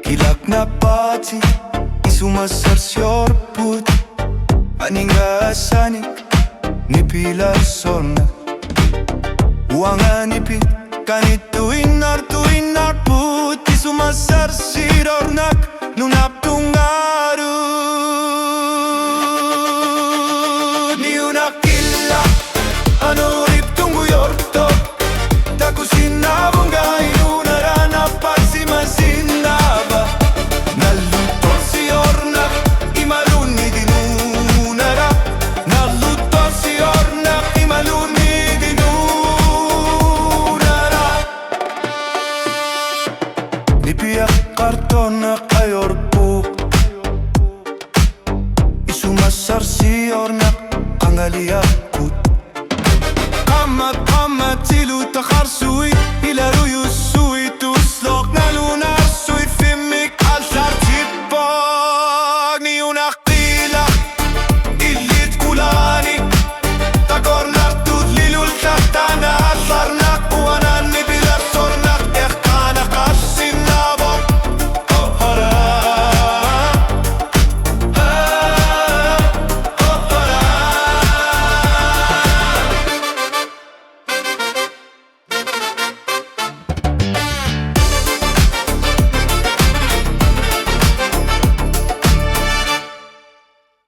Hilak na pati isumasar siyorput Aninga sanik nipilar sorna Uanga nipit kanit tuinar put Isumasar sirornak nunap tungarut Ni una killa anurip tunggu yorto Takusinabunga inunarana pasimasinaba Nallutorsiornak imaluni dinunara Nallutorsiornak imaluni dinunara Nipiak kartonak